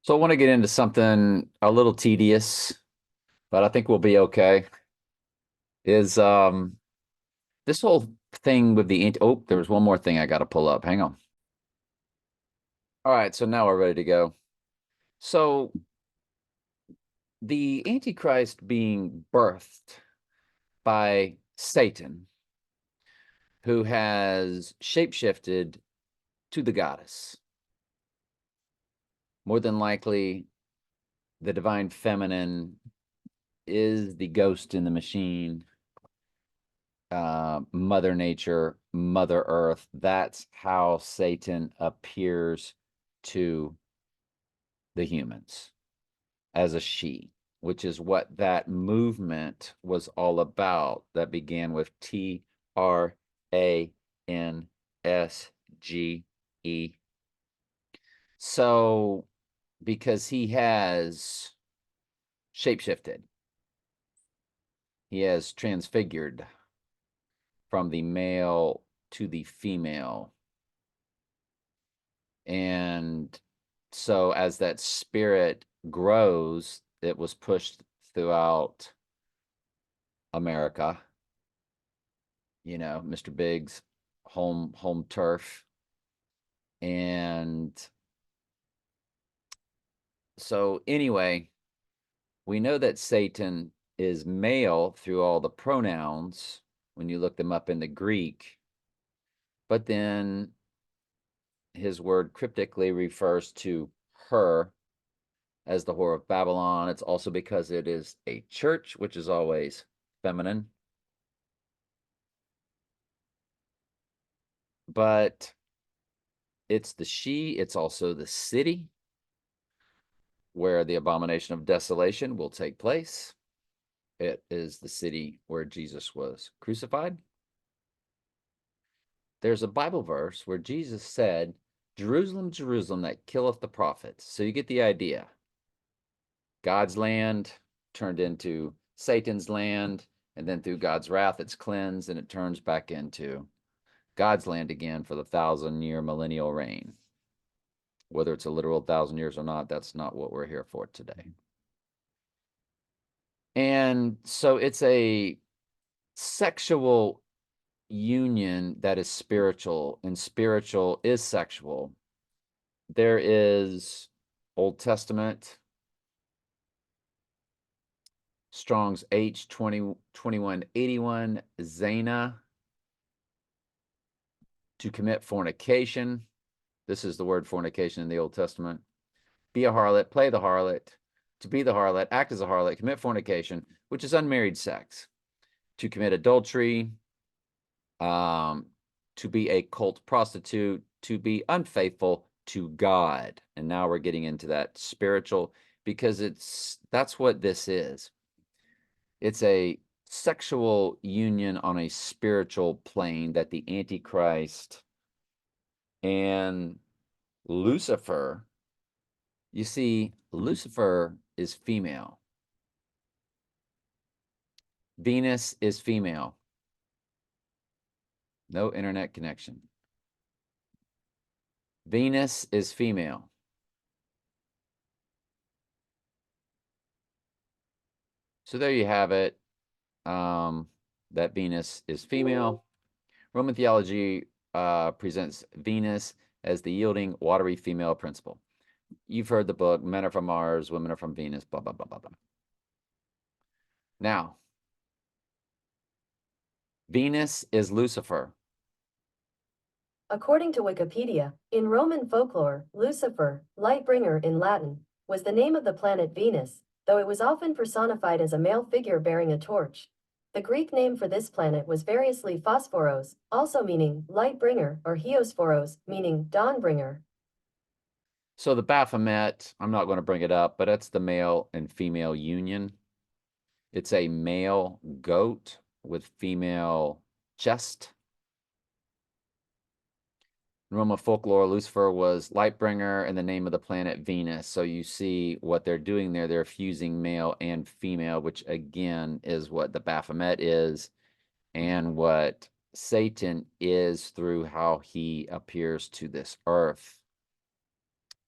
So I want to get into something a little tedious, but I think we'll be okay. Is this whole thing with the oh, there was one more thing I got to pull up. Hang on. All right, so now we're ready to go. So the Antichrist being birthed by Satan, who has shapeshifted to the goddess. More than likely, the divine feminine is the ghost in the machine, Mother Nature, Mother Earth. That's how Satan appears to the humans as a she, which is what that movement was all about that began with Transge. So, because he has shapeshifted, he has transfigured from the male to the female. And so as that spirit grows, it was pushed throughout America, Mr. Big's home turf. And so anyway, we know that Satan is male through all the pronouns when you look them up in the Greek, but then his word cryptically refers to her as the Whore of Babylon. It's also because it is a church, which is always feminine. But it's the she, it's also the city where the abomination of desolation will take place. It is the city where Jesus was crucified. There's a Bible verse where Jesus said, Jerusalem, Jerusalem, that killeth the prophets. So you get the idea. God's land turned into Satan's land, and then through God's wrath, it's cleansed and it turns back into God's land again for the 1,000-year millennial reign. Whether it's a literal 1,000 years or not, that's not what we're here for today. And so it's a sexual union that is spiritual, and spiritual is sexual. There is Old Testament, Strong's H2181, Zana, to commit fornication. This is the word fornication in the Old Testament. Be a harlot, play the harlot, to be the harlot, act as a harlot, commit fornication, which is unmarried sex. To commit adultery, to be a cult prostitute, to be unfaithful to God. And now we're getting into that spiritual, because that's what this is. It's a sexual union on a spiritual plane that the Antichrist and Lucifer, you see, Lucifer is female. Venus is female. No internet connection. Venus is female. So there you have it. That Venus is female. Roman theology presents Venus as the yielding, watery female principle. You've heard the book, Men Are From Mars, Women Are From Venus, blah, blah, blah, blah, blah. Now, Venus is Lucifer. According to Wikipedia, in Roman folklore, Lucifer, light bringer in Latin, was the name of the planet Venus, though it was often personified as a male figure bearing a torch. The Greek name for this planet was variously Phosphoros, also meaning light bringer, or Hieosphoros, meaning dawn bringer. So the Baphomet, I'm not going to bring it up, but it's the male and female union. It's a male goat with female chest. In Roman folklore, Lucifer was Lightbringer and the name of the planet Venus. So you see what they're doing there. They're fusing male and female, which again is what the Baphomet is and what Satan is through how he appears to this earth,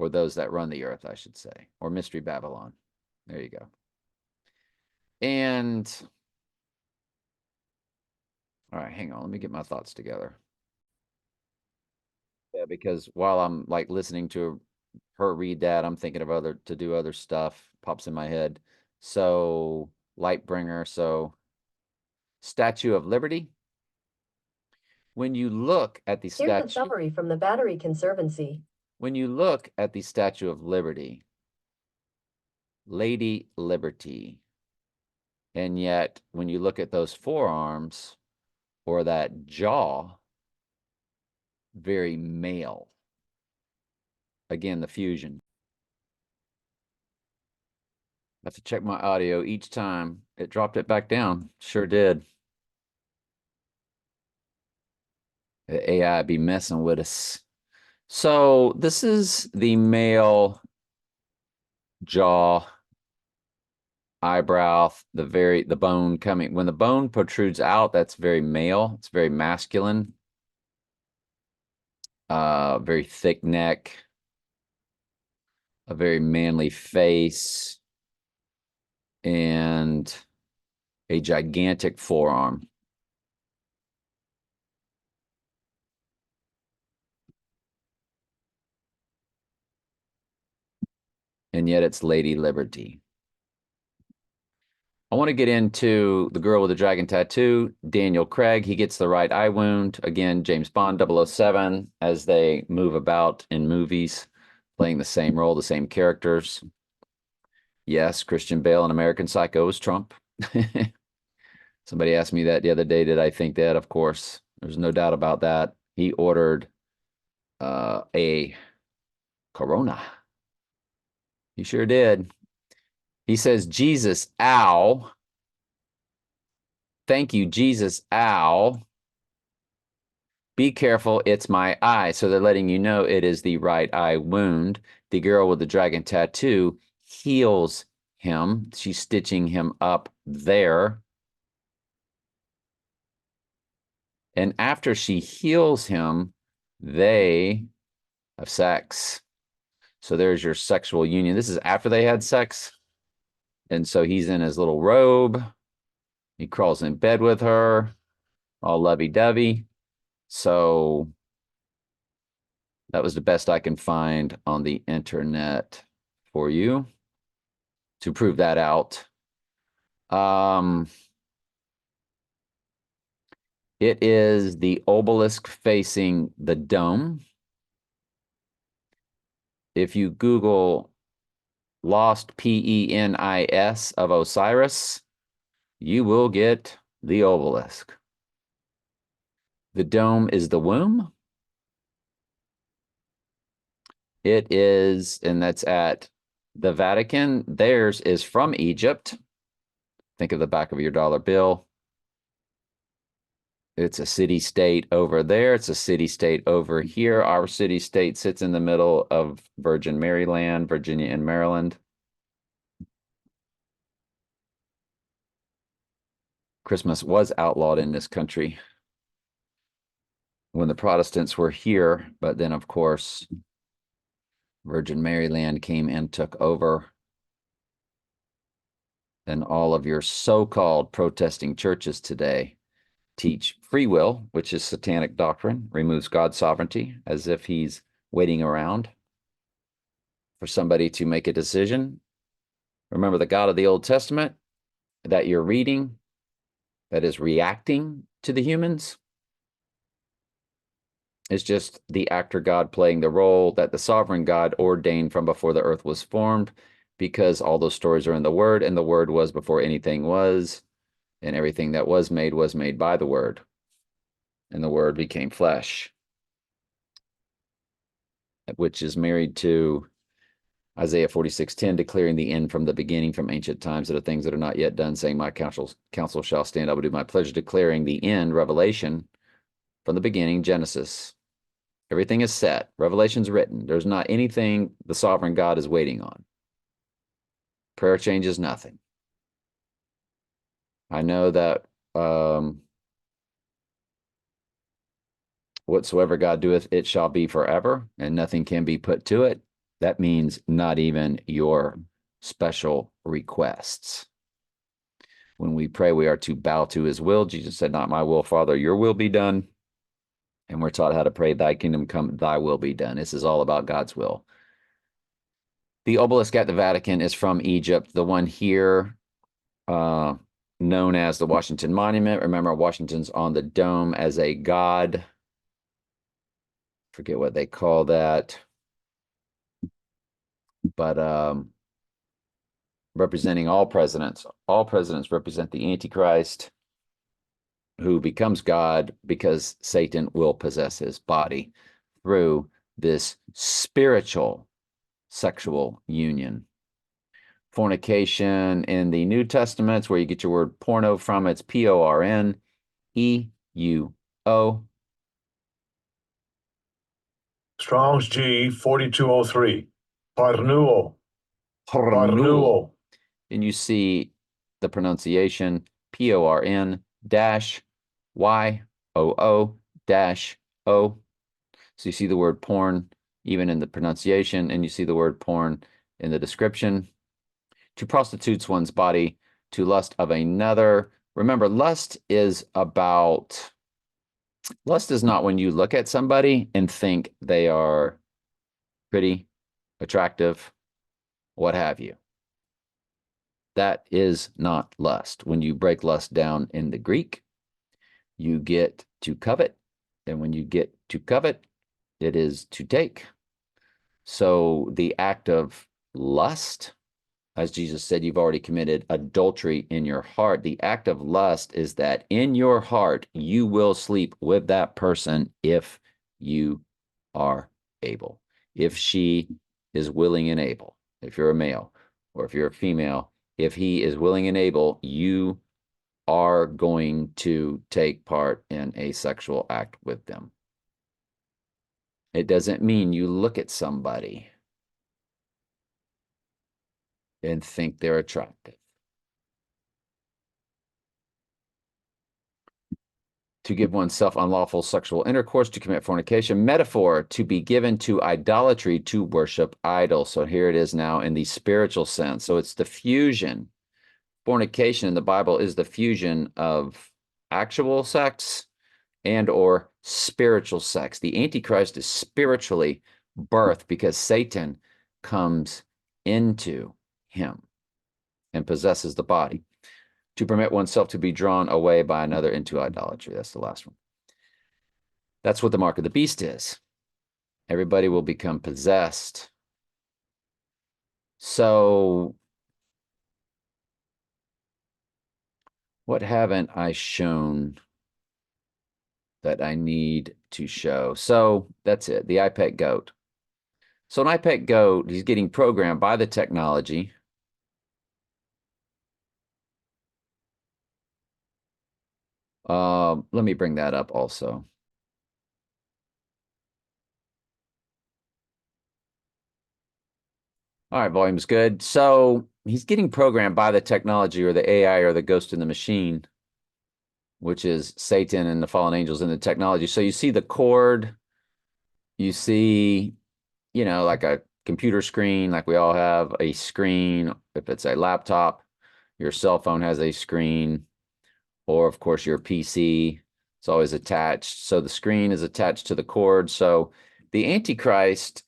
or those that run the earth, I should say, or Mystery Babylon. There you go. And all right, hang on. Let me get my thoughts together. Yeah, because while I'm like listening to her read that, I'm thinking of to do other stuff pops in my head. So Lightbringer, so Statue of Liberty. When you look at the Here's the statue, summary from the Battery Conservancy. when you look at the Statue of Liberty, Lady Liberty, and yet when you look at those forearms or that jaw, very male. Again, the fusion. I have to check my audio each time. It dropped it back down. Sure did. The AI be messing with us. So this is the male jaw, eyebrow, the bone coming. When the bone protrudes out, that's very male. It's very masculine. Very thick neck, a very manly face, and a gigantic forearm. And yet it's Lady Liberty. I want to get into the girl with the dragon tattoo, Daniel Craig. He gets the right eye wound. Again, James Bond 007 as they move about in movies, playing the same role, the same characters. Yes, Christian Bale in American Psycho is Trump. Somebody asked me that the other day. Did I think that? Of course. There's no doubt about that. He ordered a Corona. He sure did. He says, Jesus, ow. Thank you, Jesus, ow. Be careful, it's my eye. So they're letting you know it is the right eye wound. The girl with the dragon tattoo heals him. She's stitching him up there. And after she heals him, they have sex. So there's your sexual union. This is after they had sex. And so he's in his little robe. He crawls in bed with her, all lovey-dovey. So that was the best I can find on the internet for you to prove that out. It is the obelisk facing the dome. If you Google Lost Penis of Osiris, you will get the obelisk. The dome is the womb. It is, and that's at the Vatican. Theirs is from Egypt. Think of the back of your dollar bill. It's a city-state over there. It's a city-state over here. Our city-state sits in the middle of Virgin Maryland, Virginia, and Maryland. Christmas was outlawed in this country when the Protestants were here, but then, of course, Virgin Maryland came and took over. And all of your so-called protesting churches today teach free will, which is satanic doctrine, removes God's sovereignty as if he's waiting around for somebody to make a decision. Remember the God of the Old Testament that you're reading that is reacting to the humans is just the actor God playing the role that the sovereign God ordained from before the earth was formed, because all those stories are in the Word, and the Word was before anything was, and everything that was made by the Word, and the Word became flesh, which is married to Isaiah 46:10, declaring the end from the beginning, from ancient times, that are things that are not yet done, saying, my counsel shall stand, I will do my pleasure, declaring the end, Revelation, from the beginning, Genesis. Everything is set. Revelation's written. There's not anything the sovereign God is waiting on. Prayer changes nothing. I know that whatsoever God doeth, it shall be forever, and nothing can be put to it. That means not even your special requests. When we pray, we are to bow to his will. Jesus said, not my will, Father, your will be done. And we're taught how to pray, thy kingdom come, thy will be done. This is all about God's will. The obelisk at the Vatican is from Egypt. The one here, known as the Washington Monument. Remember, Washington's on the dome as a god. Forget what they call that. But representing all presidents. All presidents represent the Antichrist, who becomes God because Satan will possess his body through this spiritual sexual union. Fornication in the New Testament, where you get your word porno from. It's Porneuo. Strong's G 4203. Porneuo. Porneuo. And you see the pronunciation PORN-YOO-O. So you see the word porn even in the pronunciation, and you see the word porn in the description. To prostitutes one's body, to lust of another. Remember, lust is not when you look at somebody and think they are pretty, attractive, what have you. That is not lust. When you break lust down in the Greek, you get to covet. And when you get to covet, it is to take. So the act of lust, as Jesus said, you've already committed adultery in your heart. The act of lust is that in your heart, you will sleep with that person if you are able. If she is willing and able, if you're a male, or if you're a female, if he is willing and able, you are going to take part in a sexual act with them. It doesn't mean you look at somebody and think they're attractive. To give oneself unlawful sexual intercourse, to commit fornication. Metaphor, to be given to idolatry, to worship idols. So here it is now in the spiritual sense. So it's the fusion. Fornication in the Bible is the fusion of actual sex and or spiritual sex. The Antichrist is spiritually birthed because Satan comes into him and possesses the body. To permit oneself to be drawn away by another into idolatry. That's the last one. That's what the mark of the beast is. Everybody will become possessed. So what haven't I shown that I need to show? So that's it, the iPet goat. So an iPet goat, he's getting programmed by the technology. Let me bring that up also. All right, volume's good. So he's getting programmed by the technology or the AI or the ghost in the machine, which is Satan and the fallen angels in the technology. So you see the cord, you see, like a computer screen, like we all have a screen. If it's a laptop, your cell phone has a screen, or of course your PC, it's always attached. So the screen is attached to the cord. So the Antichrist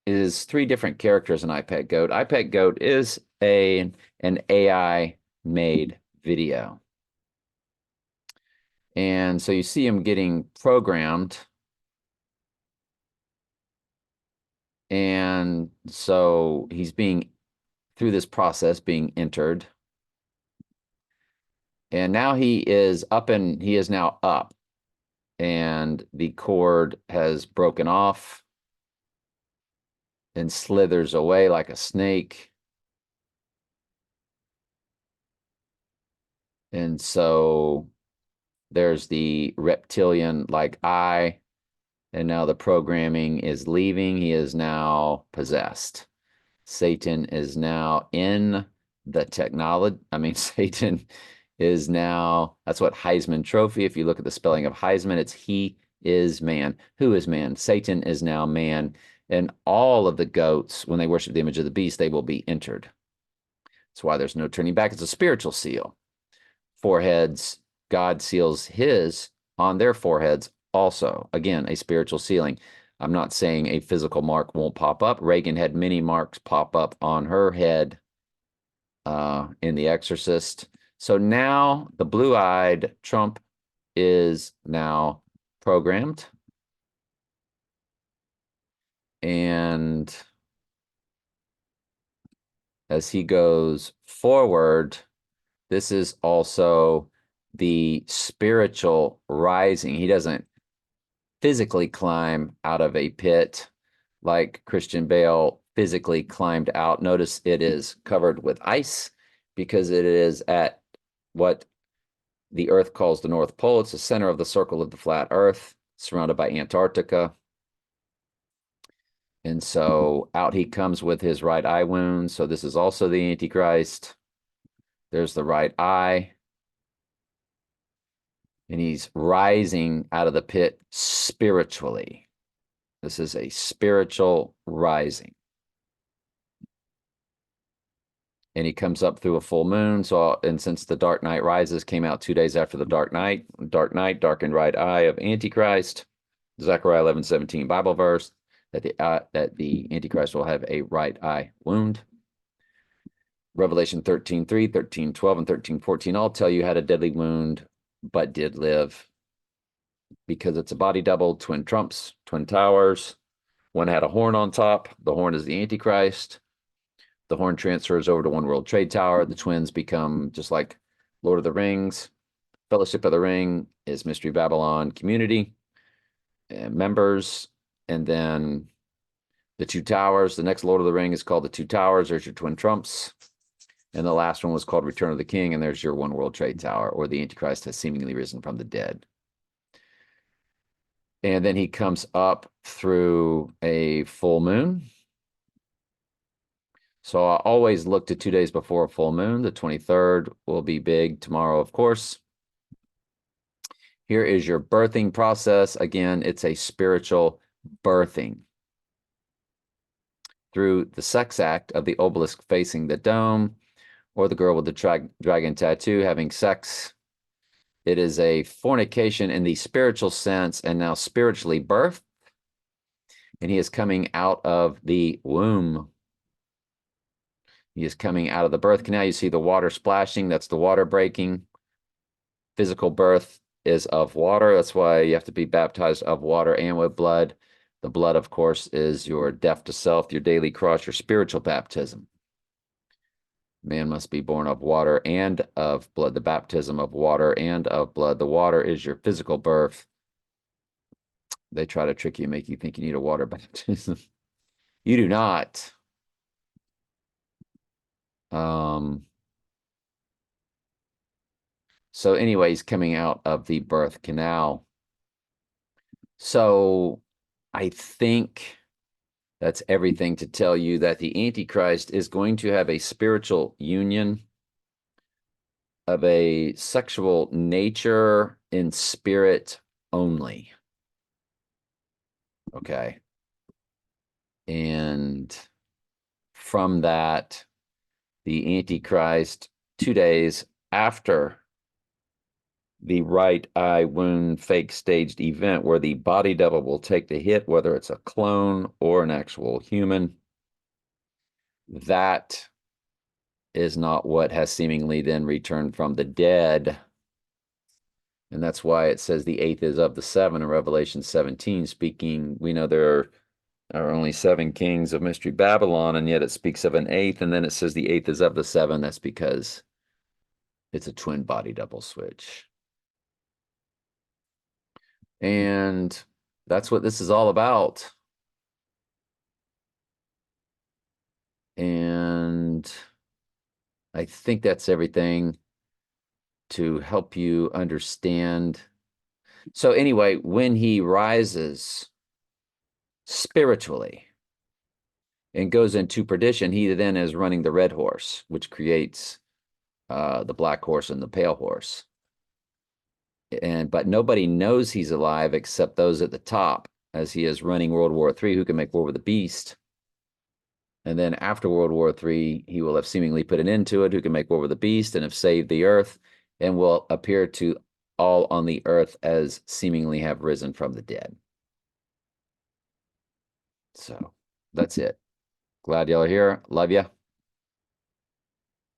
is three different characters in iPet Goat. iPet Goat is an AI made video. And so you see him getting programmed. And so he's through this process, being entered. And now he is now up. And the cord has broken off and slithers away like a snake. And so there's the reptilian-like eye, and now the programming is leaving. He is now possessed. Satan is now in the technology. Satan is now, that's what Heisman Trophy, if you look at the spelling of Heisman, it's he is man. Who is man? Satan is now man. And all of the goats, when they worship the image of the beast, they will be entered. That's why there's no turning back. It's a spiritual seal. Foreheads, God seals his on their foreheads also. Again, a spiritual sealing. I'm not saying a physical mark won't pop up. Reagan had many marks pop up on her head in The Exorcist. So now the blue-eyed Trump is now programmed. And as he goes forward, this is also the spiritual rising. He doesn't physically climb out of a pit like Christian Bale physically climbed out. Notice it is covered with ice because it is at what the Earth calls the North Pole. It's the center of the circle of the flat Earth, surrounded by Antarctica. And so out he comes with his right eye wound. So this is also the Antichrist. There's the right eye. And he's rising out of the pit spiritually. This is a spiritual rising. And he comes up through a full moon. So, and since the Dark Knight Rises came out 2 days after the Dark Knight, darkened right eye of Antichrist, Zechariah 11:17 Bible verse, that the Antichrist will have a right eye wound. Revelation 13:3, 13:12, and 13:14 all tell you had a deadly wound, but did live, because it's a body double, twin trumps, twin towers. One had a horn on top. The horn is the Antichrist. The horn transfers over to One World Trade Tower. The twins become just like Lord of the Rings. Fellowship of the Ring is Mystery Babylon community members. And then the two towers. The next Lord of the Ring is called the Two Towers. There's your twin trumps. And the last one was called Return of the King. And there's your One World Trade Tower, or the Antichrist has seemingly risen from the dead. And then he comes up through a full moon. So I always look to 2 days before a full moon. The 23rd will be big tomorrow, of course. Here is your birthing process. Again, it's a spiritual birthing through the sex act of the obelisk facing the dome, or the girl with the dragon tattoo having sex. It is a fornication in the spiritual sense, and now spiritually birthed. And he is coming out of the womb. He is coming out of the birth canal. You see the water splashing. That's the water breaking. Physical birth is of water. That's why you have to be baptized of water and with blood. The blood, of course, is your death to self, your daily cross, your spiritual baptism. Man must be born of water and of blood, the baptism of water and of blood. The water is your physical birth. They try to trick you, make you think you need a water baptism. You do not. So anyways, coming out of the birth canal. So I think that's everything to tell you that the Antichrist is going to have a spiritual union of a sexual nature in spirit only. Okay. And from that, the Antichrist, 2 days after the right eye wound fake staged event where the body double will take the hit, whether it's a clone or an actual human, that is not what has seemingly then returned from the dead. And that's why it says the eighth is of the seven in Revelation 17, speaking, we know there are only 7 kings of Mystery Babylon, and yet it speaks of an eighth, and then it says the eighth is of the 7. That's because it's a twin body double switch. And that's what this is all about. And I think that's everything to help you understand. So anyway, when he rises spiritually and goes into perdition, he then is running the red horse, which creates the black horse and the pale horse. But nobody knows he's alive except those at the top. as he is running World War III, who can make war with the beast. And then after World War III, he will have seemingly put an end to it, who can make war with the beast and have saved the earth, and will appear to all on the earth as seemingly have risen from the dead. So that's it. Glad y'all are here. Love ya.